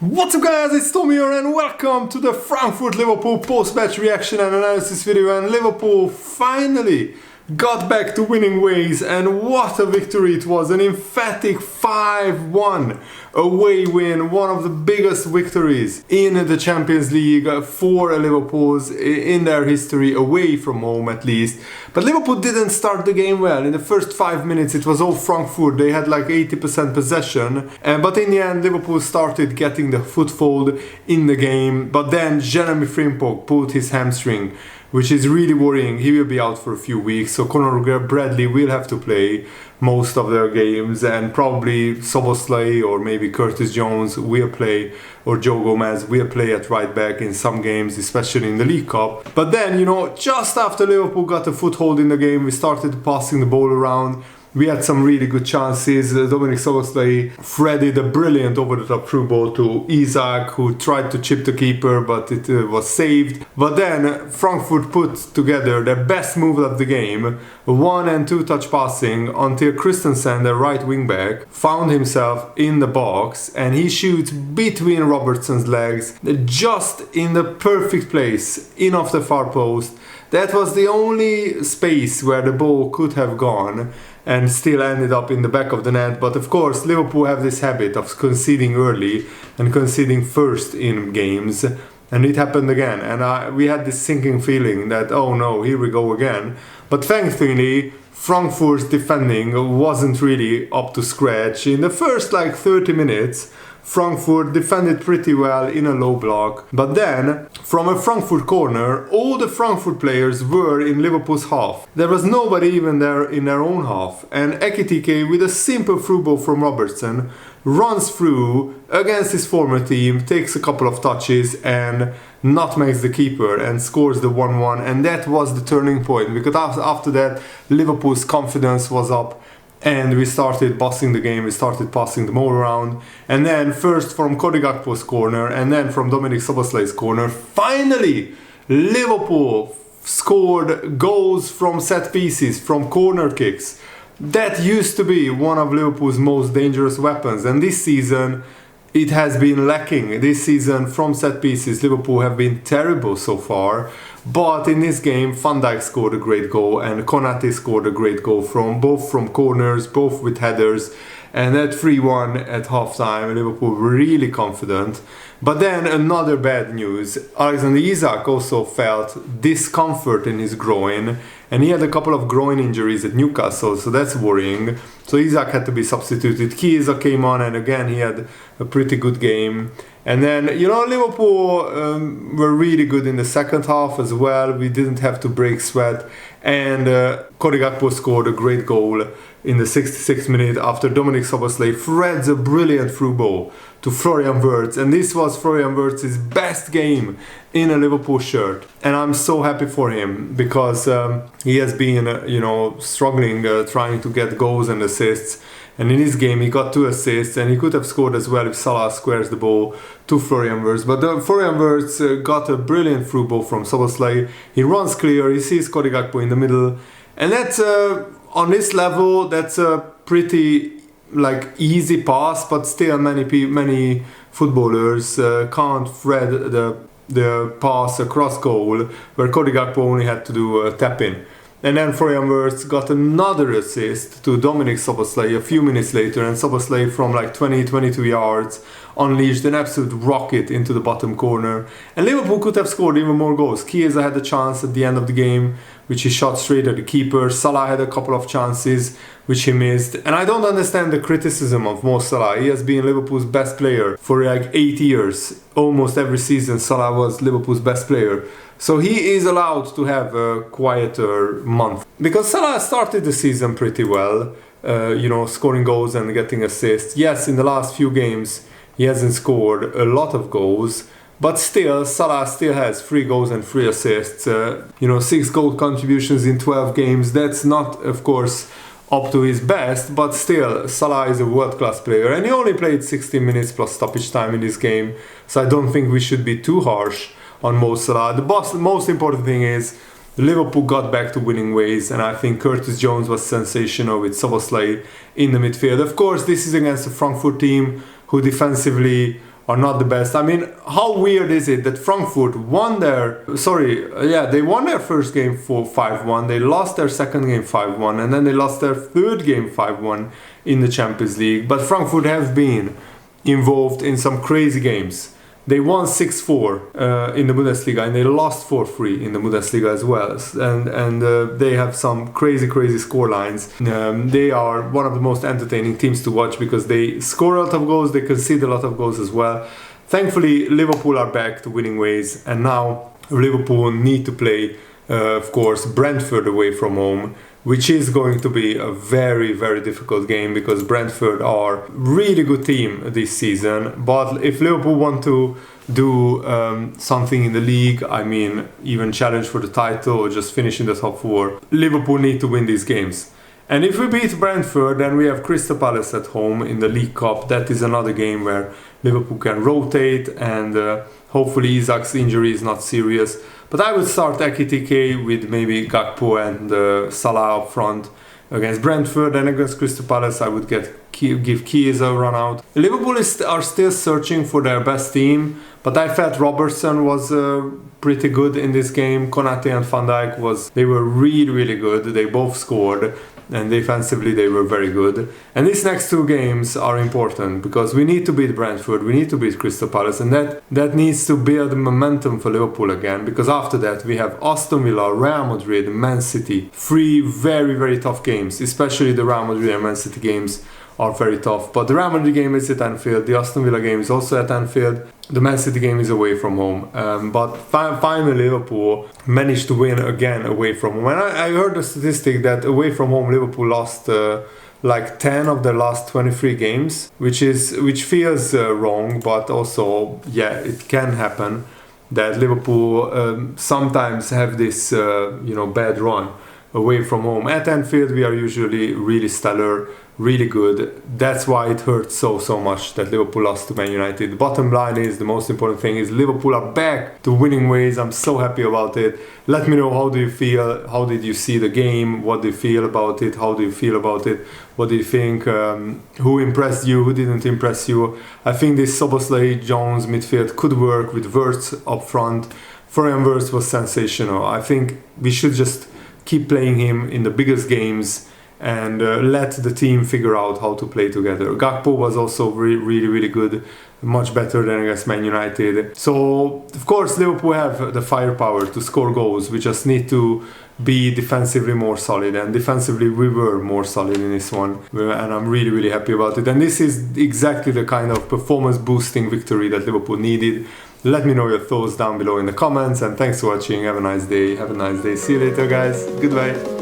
What's up guys, it's Tom here and welcome to the Frankfurt Liverpool post-match reaction and analysis video. And Liverpool finally got back to winning ways, and what a victory it was. An emphatic 5-1 away win, one of the biggest victories in the Champions League for Liverpool's in their history, away from home at least. But Liverpool didn't start the game well. In the first 5 minutes it was all Frankfurt. They had like 80% possession, but in the end Liverpool started getting the foothold in the game. But then Jeremy Frimpong pulled his hamstring, which is really worrying. He will be out for a few weeks, so Conor Bradley will have to play most of their games, and probably Szoboszlai or maybe Curtis Jones will play, or Joe Gomez will play at right back in some games, especially in the League Cup. But then, just after Liverpool got a foothold in the game, we started passing the ball around. We had some really good chances. Dominic Szoboszlai threaded a brilliant over-the-top through ball to Isak, who tried to chip the keeper, but it was saved. But then Frankfurt put together their best move of the game, 1 and 2 touch passing, until Christensen, the right wing-back, found himself in the box, and he shoots between Robertson's legs, just in the perfect place, in off the far post. That was the only space where the ball could have gone, and still ended up in the back of the net. But of course Liverpool have this habit of conceding early and conceding first in games, and it happened again, and we had this sinking feeling that, oh no, here we go again. But thankfully Frankfurt's defending wasn't really up to scratch. In the first 30 minutes Frankfurt defended pretty well in a low block, but then from a Frankfurt corner all the Frankfurt players were in Liverpool's half. There was nobody even there in their own half, and Ekitike, with a simple through ball from Robertson, runs through against his former team, takes a couple of touches and nutmegs the keeper and scores the 1-1. And that was the turning point, because after that Liverpool's confidence was up and we started bossing the game. We started passing the ball around, and then first from Cody Gakpo's corner and then from Dominic Szoboszlai's corner, finally Liverpool scored goals from set pieces, from corner kicks. That used to be one of Liverpool's most dangerous weapons, and this season it has been lacking. This season from set pieces Liverpool have been terrible so far. But in this game Van Dijk scored a great goal and Konate scored a great goal, both from corners, both with headers. And at 3-1 at halftime Liverpool were really confident. But then another bad news. Alexander Isak also felt discomfort in his groin, and he had a couple of groin injuries at Newcastle, so that's worrying. So Isak had to be substituted. Chiesa came on, and again he had a pretty good game. And then, Liverpool were really good in the second half as well. We didn't have to break sweat. And Cody Gakpo scored a great goal in the 66th minute after Dominic Szoboszlai threads a brilliant through ball to Florian Wirtz. And this was Florian Wirtz's best game in a Liverpool shirt. And I'm so happy for him, because he has been, struggling, trying to get goals and assists. And in this game he got 2 assists, and he could have scored as well if Salah squares the ball to Florian Wirtz. But Florian Wirtz got a brilliant through ball from Szoboszlai. He runs clear, he sees Cody Gakpo in the middle, and that's on this level that's a pretty easy pass. But still many footballers can't thread the pass across goal, where Cody Gakpo only had to do a tap in. And then Florian Wirtz got another assist to Dominic Szoboszlai a few minutes later, and Szoboszlai from 20-22 yards unleashed an absolute rocket into the bottom corner. And Liverpool could have scored even more goals. Chiesa had a chance at the end of the game, which he shot straight at the keeper. Salah had a couple of chances, which he missed. And I don't understand the criticism of Mo Salah. He has been Liverpool's best player for 8 years. Almost every season Salah was Liverpool's best player. So he is allowed to have a quieter month, because Salah started the season pretty well, scoring goals and getting assists. Yes, in the last few games he hasn't scored a lot of goals, but still Salah still has 3 goals and 3 assists. 6 goal contributions in 12 games. That's not, of course, up to his best, but still Salah is a world-class player, and he only played 60 minutes plus stoppage time in this game, so I don't think we should be too harsh on Mo Salah. The most important thing is Liverpool got back to winning ways, and I think Curtis Jones was sensational with Szoboszlai in the midfield. Of course, this is against a Frankfurt team who defensively are not the best. I mean, how weird is it that Frankfurt won their... they won their first game 5-1, they lost their second game 5-1, and then they lost their third game 5-1 in the Champions League. But Frankfurt have been involved in some crazy games. They won 6-4 in the Bundesliga, and they lost 4-3 in the Bundesliga as well. And they have some crazy score lines. They are one of the most entertaining teams to watch because they score a lot of goals, they concede a lot of goals as well. Thankfully, Liverpool are back to winning ways, and now Liverpool need to play, of course, Brentford away from home, which is going to be a very difficult game because Brentford are a really good team this season. But if Liverpool want to do something in the league, I mean, even challenge for the title or just finish in the top 4, Liverpool need to win these games. And if we beat Brentford, then we have Crystal Palace at home in the League Cup. That is another game where Liverpool can rotate, and hopefully Isak's injury is not serious. But I would start Ekitike with maybe Gakpo and Salah up front against Brentford, and against Crystal Palace I would give Keys a run out. Liverpool are still searching for their best team, but I felt Robertson was pretty good in this game. Konate and Van Dijk they were really good. They both scored, and defensively they were very good. And these next 2 games are important because we need to beat Brentford, we need to beat Crystal Palace, and that needs to build momentum for Liverpool again, because after that we have Aston Villa, Real Madrid, Man City. 3 very tough games, especially the Real Madrid and Man City games are very tough. But the Real Madrid game is at Anfield, the Aston Villa game is also at Anfield, the Man City game is away from home. But finally Liverpool managed to win again away from home. And I heard the statistic that away from home Liverpool lost like 10 of their last 23 games, which feels wrong, but also, yeah, it can happen that Liverpool sometimes have this bad run away from home. At Anfield we are usually really stellar, really good. That's why it hurts so much that Liverpool lost to Man United. The bottom line is, the most important thing is Liverpool are back to winning ways. I'm so happy about it. Let me know, how do you feel? How did you see the game? What do you feel about it? How do you feel about it? What do you think? Who impressed you? Who didn't impress you? I think this Szoboszlai-Jones midfield could work with Wirtz up front. Florian Wirtz was sensational. I think we should just keep playing him in the biggest games and let the team figure out how to play together. Gakpo was also really good, much better than against Man United. So, of course, Liverpool have the firepower to score goals. We just need to be defensively more solid, and defensively we were more solid in this one, and I'm really happy about it. And this is exactly the kind of performance boosting victory that Liverpool needed. Let me know your thoughts down below in the comments, and thanks for watching. Have a nice day. See you later, guys. Goodbye.